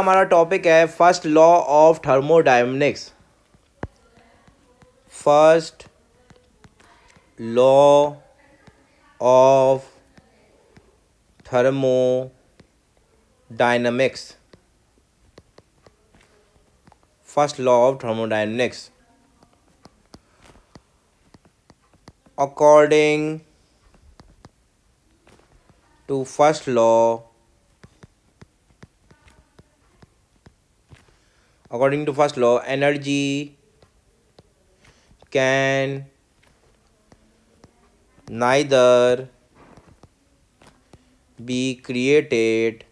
हमारा टॉपिक है first law of thermodynamics. First law of thermodynamics. First law of thermodynamics. According to first law, energy can neither be created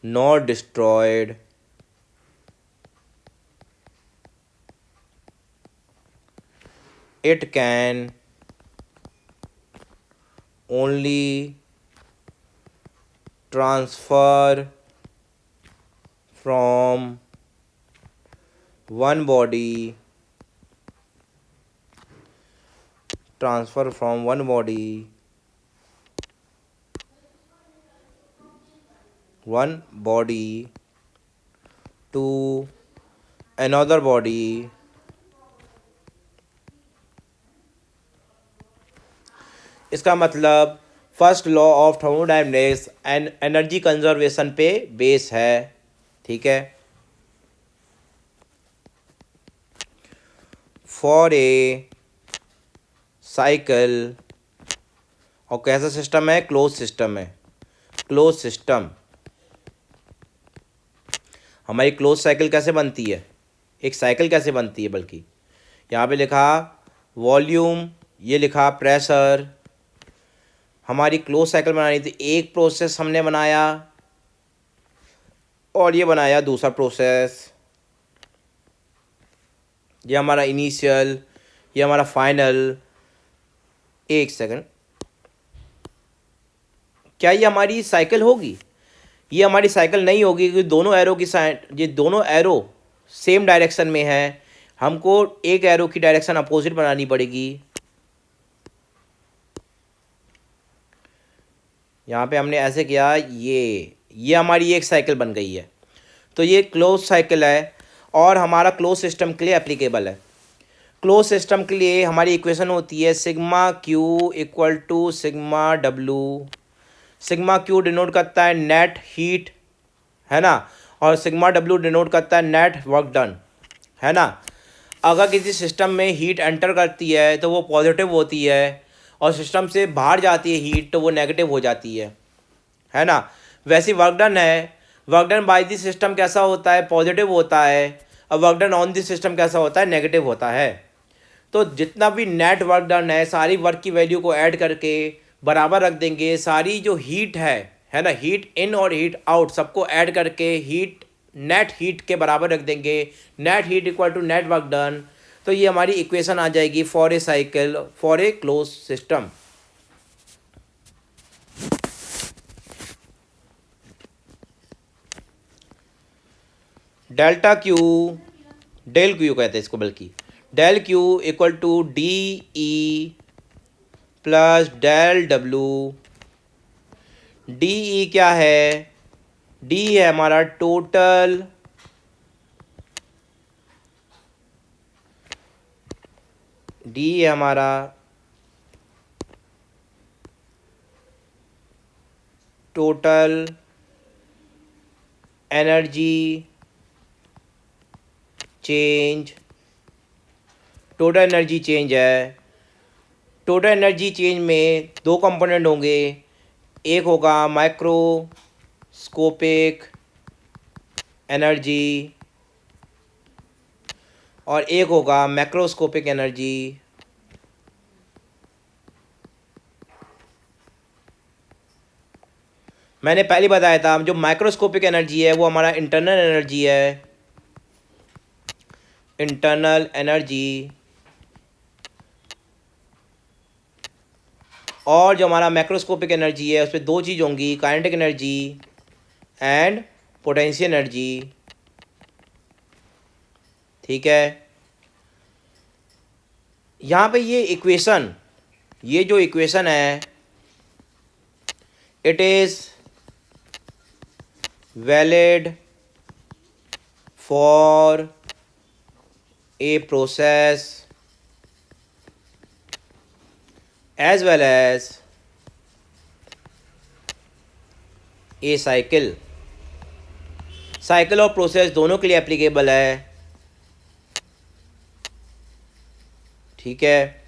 nor destroyed. It can only transfer from one body to another body इसका मतलब first law of thermodynamics and energy conservation पे base है। ठीक है। For a cycle, और कैसा system है? Close system है। क्लोज सिस्टम, हमारी क्लोज साइकिल कैसे बनती है? एक साइकिल कैसे बनती है, बल्कि यहाँ पे लिखा वॉल्यूम, ये लिखा प्रेशर। हमारी क्लोज साइकिल बनानी थी, एक प्रोसेस हमने बनाया और ये बनाया दूसरा प्रोसेस। ये हमारा इनिशियल, ये हमारा फाइनल। एक सेकंड, क्या ये हमारी साइकिल होगी? ये हमारी साइकिल नहीं होगी, क्योंकि दोनों एरो की साइड, ये दोनों एरो सेम डायरेक्शन में है। हमको एक एरो की डायरेक्शन अपोजिट बनानी पड़ेगी। यहाँ पे हमने ऐसे किया, ये हमारी एक साइकिल बन गई है। तो ये क्लोज साइकिल है और हमारा क्लोज सिस्टम के लिए एप्लीकेबल है। क्लोज सिस्टम के लिए हमारी इक्वेशन होती है sigma Q equal to sigma W. Sigma Q denote करता है नेट हीट, है ना, और सिग्मा डब्लू डिनोट करता है नेट वर्क डन, है ना। अगर किसी सिस्टम में हीट एंटर करती है तो वो पॉजिटिव होती है, और सिस्टम से बाहर जाती है हीट तो वो नेगेटिव हो जाती है ना। वैसे वर्क डन है, work done by the system कैसा होता है? पॉजिटिव होता है। और work done on the system कैसा होता है? नेगेटिव होता है। तो जितना भी नेट वर्क डन है, सारी वर्क की वैल्यू को ऐड करके बराबर रख देंगे। सारी जो हीट है ना, हीट इन और हीट आउट, सबको ऐड करके नेट हीट के बराबर रख देंगे। Net heat equal to net work done. तो ये हमारी इक्वेशन आ जाएगी for a cycle, for a close system. Delta Q, del Q कहते हैं इसको, बल्कि del Q equal to D E plus del W. D E क्या है? डी है हमारा total energy change. Total energy change है। टोटल एनर्जी चेंज में दो कंपोनेंट होंगे, एक होगा माइक्रोस्कोपिक एनर्जी और एक होगा मैक्रोस्कोपिक एनर्जी। मैंने पहले बताया था, जो माइक्रोस्कोपिक एनर्जी है वो हमारा इंटरनल एनर्जी है। इंटरनल एनर्जी, और जो हमारा मैक्रोस्कोपिक एनर्जी है उसमें दो चीज़ होंगी, kinetic energy and potential energy. ठीक है। यहाँ पे ये जो इक्वेशन है, it is valid for a process as well as a cycle। Cycle और प्रोसेस दोनों के लिए एप्लीकेबल है, ठीक है,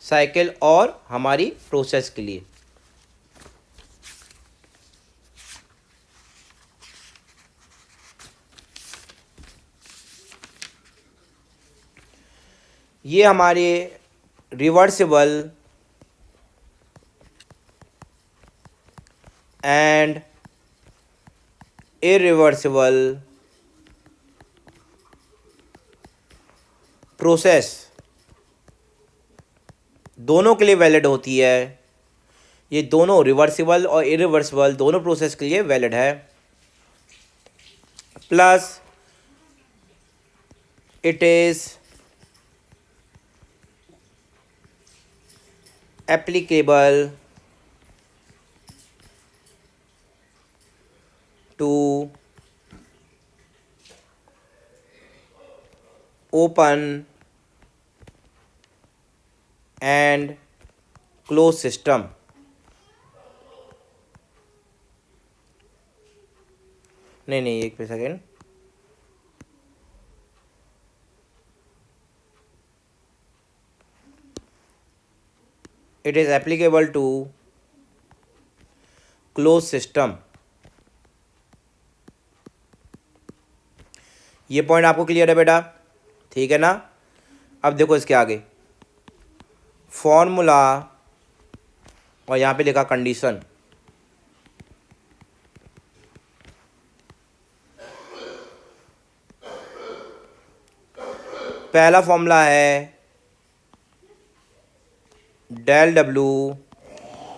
साइकिल और हमारी प्रोसेस के लिए। ये हमारे रिवर्सिबल एंड इरिवर्सिबल प्रोसेस दोनों के लिए वैलिड होती है। ये दोनों रिवर्सिबल और इरिवर्सिबल दोनों प्रोसेस के लिए वैलिड है। Plus it is applicable to open and close system. नहीं एक second, it is applicable to close system. ये पॉइंट आपको क्लियर है बेटा, ठीक है ना। अब देखो इसके आगे फॉर्मूला और यहाँ पे लिखा कंडीशन। पहला फॉर्मूला है del W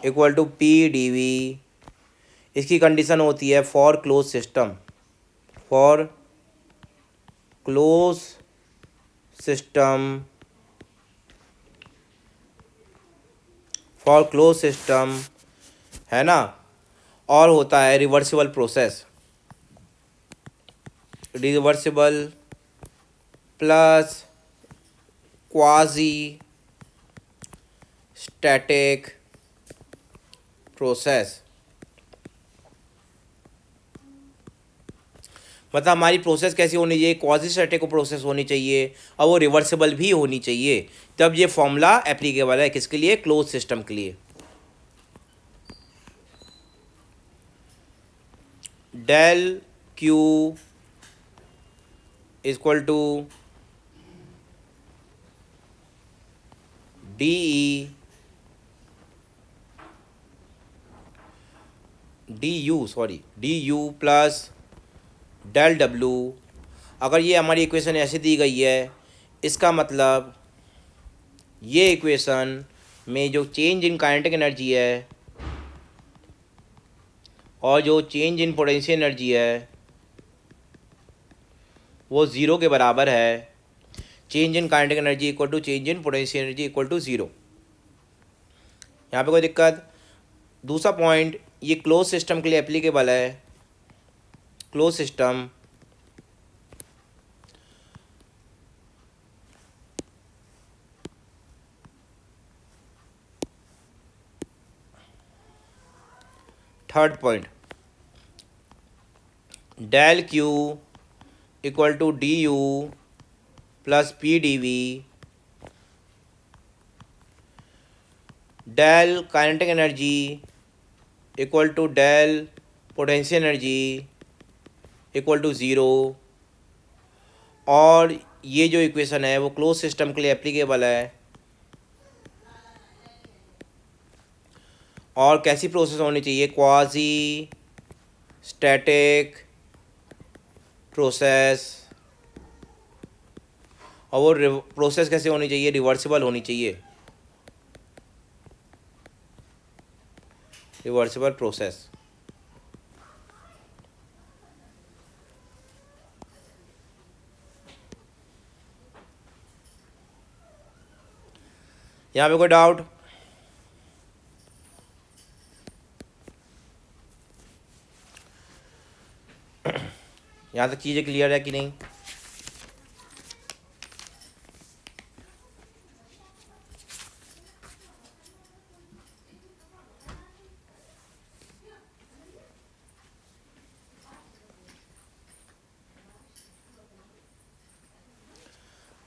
equal to P D V. इसकी कंडीशन होती है for close system, for close system, for close system, है ना। और होता है reversible process, reversible plus quasi static process. मतलब हमारी प्रोसेस कैसी होनी चाहिए, क्वाजी स्टैटिक प्रोसेस होनी चाहिए और वो रिवर्सिबल भी होनी चाहिए। तब ये फॉर्मूला एप्लीकेबल है किसके लिए, क्लोज सिस्टम के लिए। Del Q equal to D E D U plus del W. अगर ये हमारी इक्वेशन ऐसे दी गई है, इसका मतलब ये इक्वेशन में जो चेंज इन काइनेटिक एनर्जी है और जो चेंज इन पोटेंशियल एनर्जी है वो ज़ीरो के बराबर है। Change in kinetic energy equal to change in potential energy equal to zero. यहाँ पे कोई दिक्कत। दूसरा पॉइंट, ये क्लोज सिस्टम के लिए एप्लीकेबल है। Close system third point, del Q equal to D U plus P D V, del kinetic energy equal to del potential energy equal to zero. और ये जो इक्वेशन है वो क्लोज सिस्टम के लिए एप्लीकेबल है। और कैसी प्रोसेस होनी चाहिए, क्वाजी स्टैटिक प्रोसेस। और वो प्रोसेस कैसे होनी चाहिए, रिवर्सिबल होनी चाहिए, रिवर्सिबल प्रोसेस। यहाँ पे कोई डाउट? यहाँ तक चीज़ें क्लियर है कि नहीं?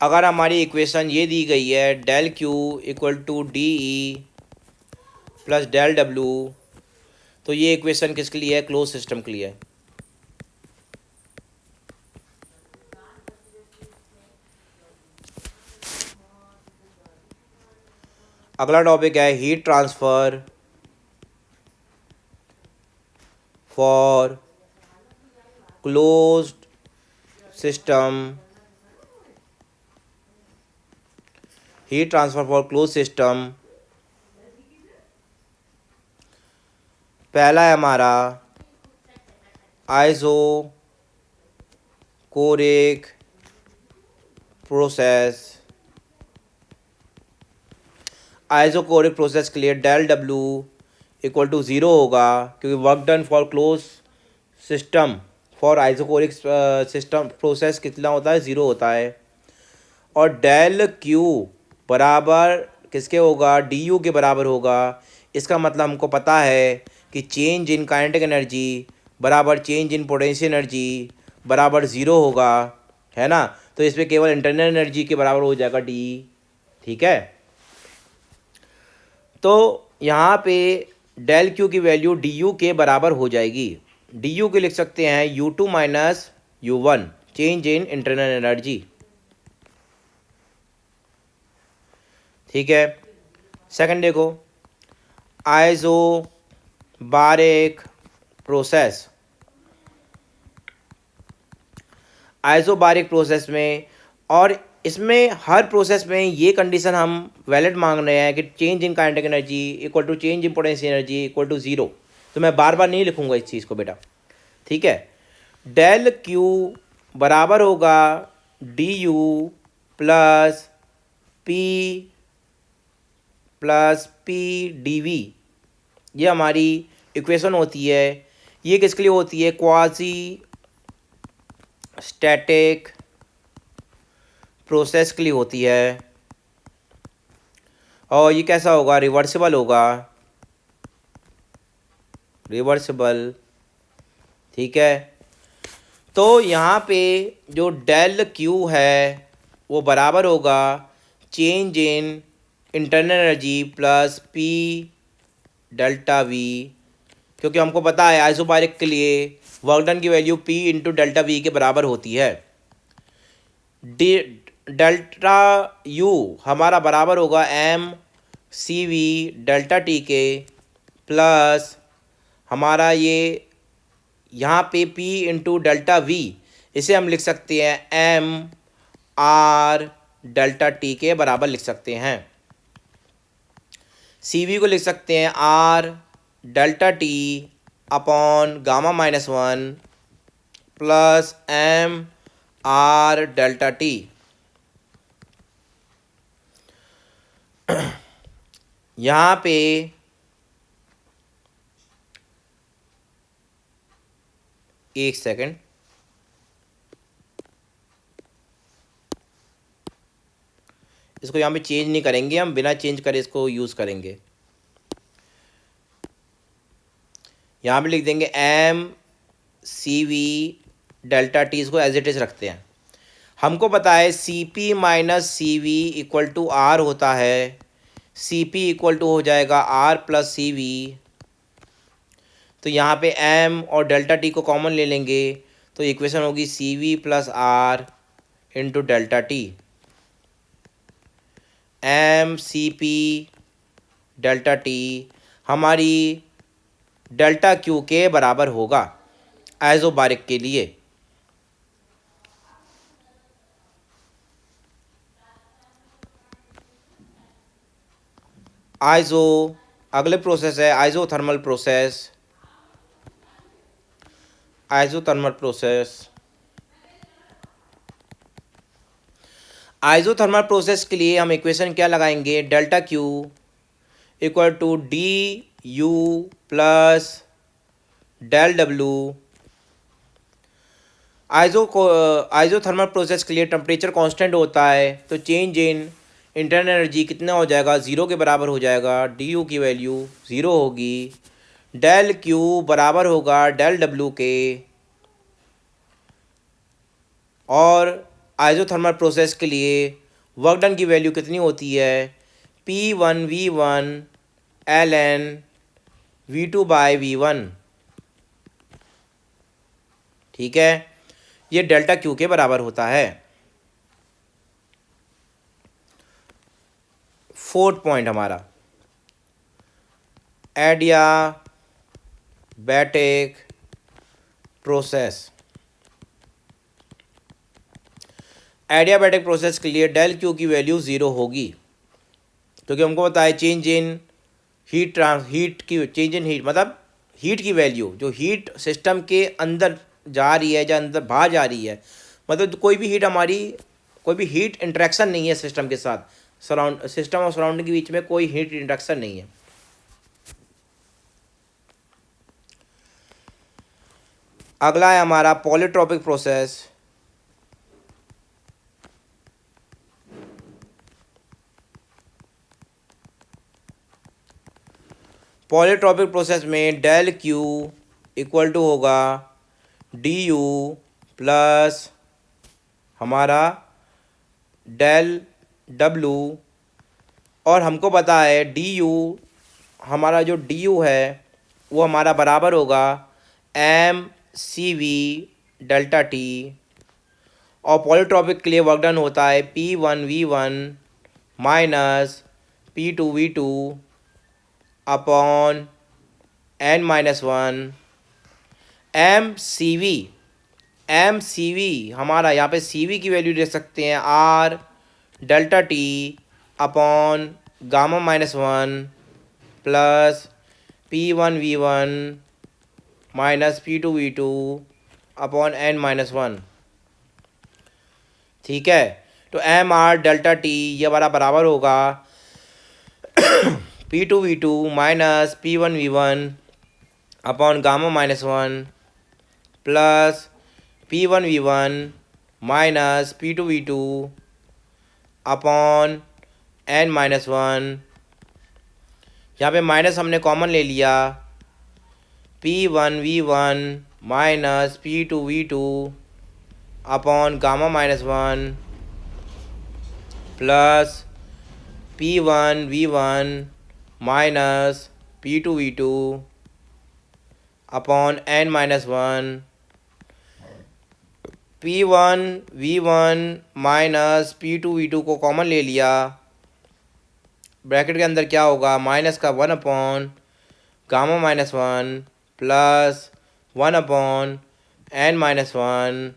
अगर हमारी इक्वेशन ये दी गई है del Q equal to D E plus del W, तो ये इक्वेशन किसके लिए है? क्लोज सिस्टम के लिए है। अगला टॉपिक है heat transfer for closed system. Heat transfer for close system, पहला है हमारा आइसोकोरिक प्रोसेस। आइसोकोरिक प्रोसेस के लिए del W equal to zero होगा, क्योंकि work done for close system for isochoric system process कितना होता है? ज़ीरो होता है। और डेल क्यू बराबर किसके होगा? डी यू के बराबर होगा। इसका मतलब हमको पता है कि चेंज इन काइनेटिक एनर्जी बराबर चेंज इन पोटेंशियल एनर्जी बराबर ज़ीरो होगा, है ना। तो इसमें केवल इंटरनल एनर्जी के बराबर हो जाएगा डी। ठीक है, तो यहाँ पे डेल क्यू की वैल्यू डी यू के बराबर हो जाएगी। डी यू के लिख सकते हैं U two minus U one, change in internal energy. ठीक है, सेकंड देखो, आइसोबारिक प्रोसेस। आइसोबारिक प्रोसेस में, और इसमें हर प्रोसेस में ये कंडीशन हम वैलिड मांग रहे हैं कि change in kinetic energy equal to change in potential energy equal to zero. तो मैं बार बार नहीं लिखूंगा इस चीज़ को बेटा। ठीक है, डेल क्यू बराबर होगा D U plus P D V. ये हमारी इक्वेशन होती है। ये किसके लिए होती है? क्वाजी स्टैटिक प्रोसेस के लिए होती है। और ये कैसा होगा? रिवर्सिबल होगा, रिवर्सिबल। ठीक है, तो यहाँ पे जो डेल क्यू है वो बराबर होगा change in internal energy plus P delta V, क्योंकि हमको पता है आइसोबारिक के लिए वर्क डन की value P into delta V के बराबर होती है। डेल्टा यू हमारा बराबर होगा M C V delta T के, प्लस हमारा ये यहाँ पे P इंटू डेल्टा वी, इसे हम लिख सकते हैं एम आर डेल्टा टी के बराबर लिख सकते हैं। सी वी को लिख सकते हैं R delta T upon gamma minus one plus M R delta T. यहाँ पे एक सेकंड, इसको यहाँ पे चेंज नहीं करेंगे, हम बिना चेंज करे इसको यूज़ करेंगे। यहाँ पे लिख देंगे M C V delta T, इसको एज इट इज़ रखते हैं। हमको पता है C P minus C V equal to R होता है। सी पी इक्वल टू हो जाएगा आर प्लस सी वी। तो यहाँ पे एम और डेल्टा टी को कॉमन ले लेंगे, तो इक्वेशन होगी C V plus R into delta T. M C P delta T हमारी डेल्टा क्यू के बराबर होगा आइसोबारिक के लिए। अगले प्रोसेस है आइसोथर्मल प्रोसेस। आइसोथर्मल प्रोसेस के लिए हम इक्वेशन क्या लगाएंगे? Delta Q equal to D U plus del W iso को आइजोथर्मल प्रोसेस के लिए टेम्परेचर कांस्टेंट होता है, तो चेंज इन इंटरनल एनर्जी कितना हो जाएगा, ज़ीरो के बराबर हो जाएगा। डी यू की वैल्यू ज़ीरो होगी। डेल क्यू बराबर होगा डेल डब्ल्यू के। और आइजोथर्मल प्रोसेस के लिए वर्क डन की वैल्यू कितनी होती है, P1V1 ln V2/V1। ठीक है, ये डेल्टा क्यू के बराबर होता है। फोर्थ पॉइंट हमारा एडियाबैटिक प्रोसेस। एडियाबैटिक प्रोसेस के लिए डेल क्यू की वैल्यू ज़ीरो होगी, क्योंकि हमको पता है चेंज इन हीट की चेंज इन हीट मतलब हीट की वैल्यू, जो हीट सिस्टम के अंदर जा रही है या अंदर बाहर जा रही है, मतलब कोई भी हीट हमारी, कोई भी हीट इंटरेक्शन नहीं है सिस्टम के साथ, सिस्टम और सराउंडिंग के बीच में कोई हीट इंटरेक्शन नहीं है। अगला है हमारा पॉलीट्रॉपिक प्रोसेस। पॉलीट्रॉपिक प्रोसेस में डेल क्यू इक्वल टू होगा डी यू प्लस हमारा डेल डब्लू, और हमको पता है डी यू, हमारा जो डी यू है वो हमारा बराबर होगा M C V delta T. और पॉलीट्रॉपिक के लिए वर्क डन होता है P1V1 minus P2V2 upon n-1 M C V हमारा यहाँ पे सी वी की वैल्यू दे सकते हैं R delta T upon gamma plus P1V1 minus P2V2 upon n-1। ठीक है, तो एम आर डेल्टा टी ये हमारा बराबर होगा P2V2 minus P1V1 upon gamma plus P1V1 minus P2V2 upon n-1। यहाँ पे माइनस हमने कॉमन ले लिया, P1V1 minus P2V2 upon gamma plus P1V1 minus P2V2 upon n-1। P1V1 minus P2V2 को कॉमन ले लिया, ब्रैकेट के अंदर क्या होगा, माइनस का 1 upon gamma plus 1 upon n-1।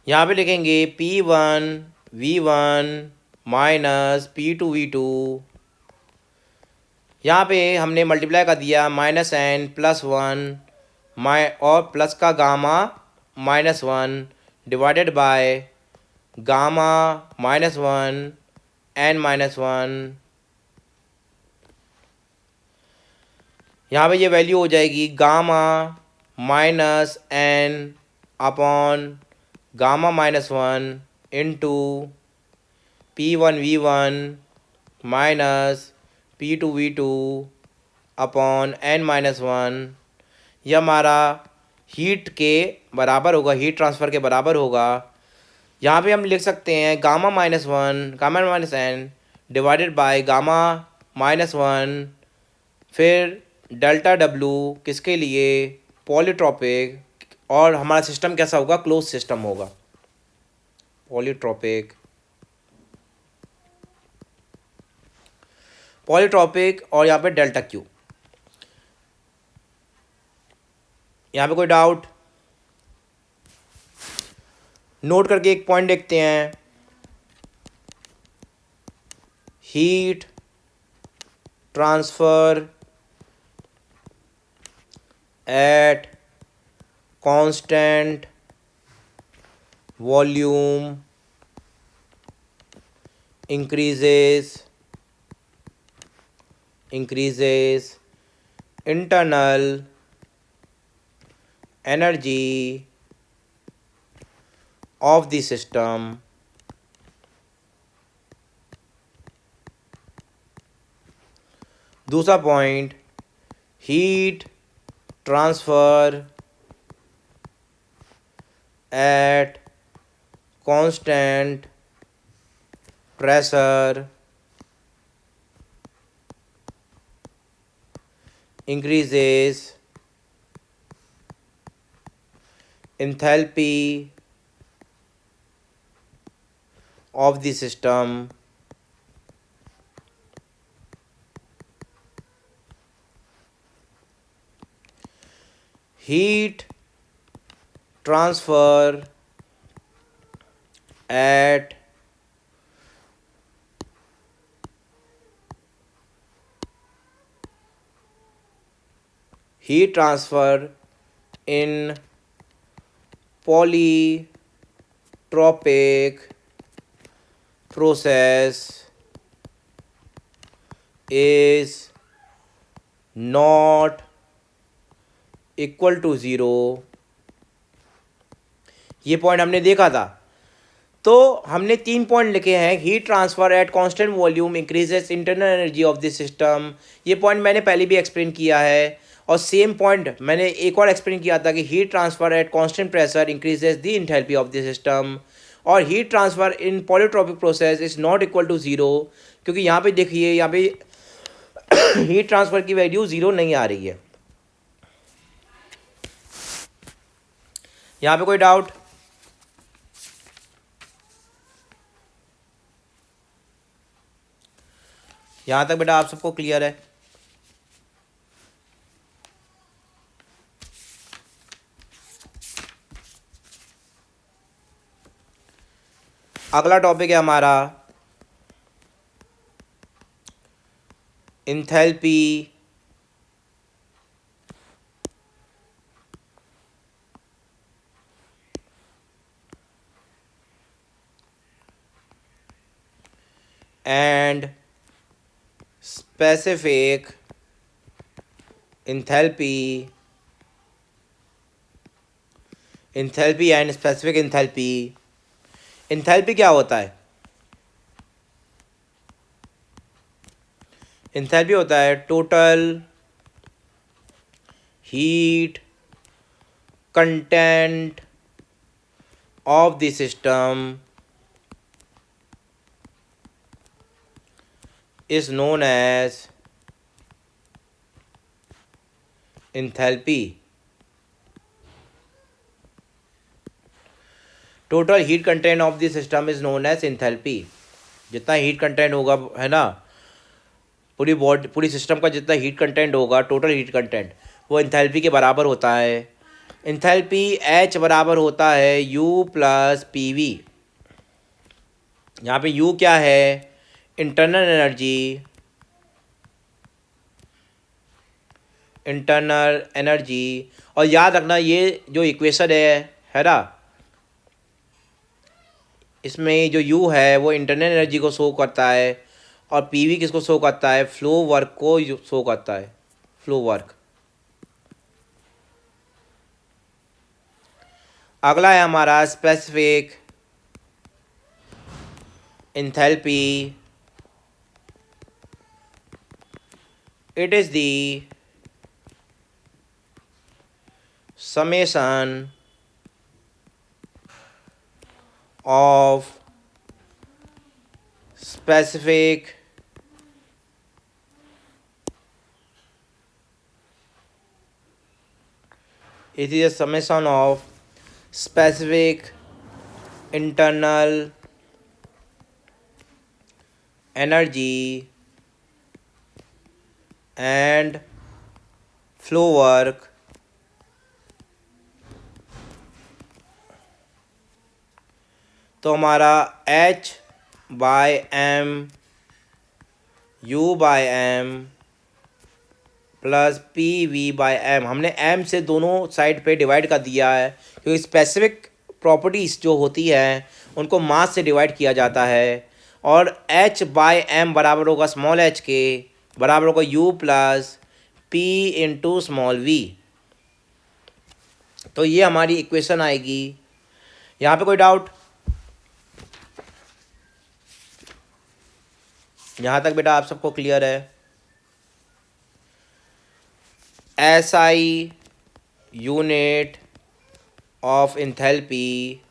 यहाँ पे लिखेंगे P1V1 माइनस P2V2, यहाँ पे हमने मल्टीप्लाई कर दिया -n + 1 और प्लस का गामा-1 डिवाइडेड बाय गामा-1 n-1। यहाँ पे ये वैल्यू हो जाएगी gamma upon gamma into P1V1 minus P2V2 upon n-1। यह हमारा हीट के बराबर होगा, हीट ट्रांसफ़र के बराबर होगा। यहाँ पे हम लिख सकते हैं गामा-1 गामा-n डिवाइडेड बाय गामा-1 फिर डेल्टा डब्लू किसके लिए, पॉलीट्रॉपिक, और हमारा सिस्टम कैसा होगा, क्लोज सिस्टम होगा, पॉलीट्रॉपिक और यहाँ पे डेल्टा क्यू। यहाँ पे कोई डाउट, नोट करके एक पॉइंट देखते हैं, heat transfer at constant volume increases internal energy of the system दूसरा point heat transfer at constant pressure increases enthalpy of the system heat transfer at heat transfer in polytropic process is not equal to zero. ये point हमने देखा था। तो हमने 3 point लिखे हैं। Heat transfer at constant volume increases internal energy of the system. ये point मैंने पहले भी एक्सप्लेन किया है। और सेम पॉइंट मैंने एक और एक्सप्लेन किया था कि heat transfer at constant pressure increases the enthalpy of the system. और heat transfer in polytropic process is not equal to zero, क्योंकि यहाँ पे देखिए, यहाँ पे हीट ट्रांसफ़र की वैल्यू ज़ीरो नहीं आ रही है। यहाँ पे कोई डाउट? यहाँ तक बेटा आप सबको क्लियर है? अगला टॉपिक है हमारा enthalpy and specific enthalpy and specific enthalpy. Enthalpy क्या होता है? एंथैल्पी होता है total heat content of the system is known as enthalpy। Total heat content of the system is known as enthalpy. जितना हीट कंटेंट होगा, है ना, पूरी सिस्टम का जितना हीट कंटेंट होगा, टोटल हीट कंटेंट, वो एंथैल्पी के बराबर होता है। एंथैल्पी H बराबर होता है U प्लस पी वी। यहाँ पे U क्या है? Internal energy. और याद रखना, ये जो इक्वेशन है ना, इसमें जो U है वो इंटरनल एनर्जी को शो करता है, और PV किसको शो करता है? फ्लो वर्क को शो करता है, फ्लो वर्क। अगला है हमारा specific enthalpy. It is the summation of specific internal energy and flow work तो हमारा H/m U/m प्लस PV/m, हमने m से दोनों साइड पे डिवाइड कर दिया है, क्योंकि स्पेसिफिक प्रॉपर्टीज़ जो होती हैं उनको मास से डिवाइड किया जाता है। और H/m बराबर होगा स्मॉल h के, बराबर होगा U plus P into small v। तो ये हमारी इक्वेशन आएगी। यहाँ पे कोई डाउट? यहाँ तक बेटा आप सबको क्लियर है? SI unit of enthalpy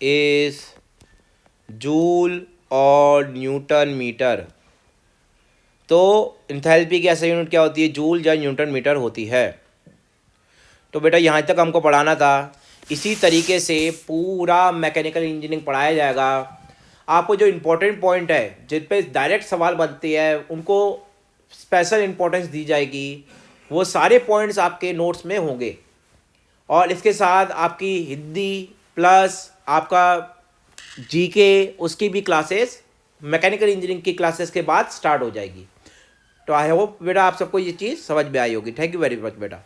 is joule और न्यूटन मीटर। तो एंथैल्पी की ऐसा यूनिट क्या होती है? जूल या न्यूटन मीटर होती है। तो बेटा यहाँ तक हमको पढ़ाना था। इसी तरीके से पूरा मैकेनिकल इंजीनियरिंग पढ़ाया जाएगा। आपको जो इम्पोर्टेंट पॉइंट है जिन पे डायरेक्ट सवाल बनते हैं उनको स्पेशल इम्पोर्टेंस दी जाएगी। वो सारे पॉइंट्स आपके नोट्स में होंगे। और इसके साथ आपकी हिंदी प्लस आपका जीके उसकी भी क्लासेस मैकेनिकल इंजीनियरिंग की क्लासेस के बाद स्टार्ट हो जाएगी। तो आई होप बेटा आप सबको ये चीज़ समझ में आई होगी। थैंक यू वेरी मच बेटा।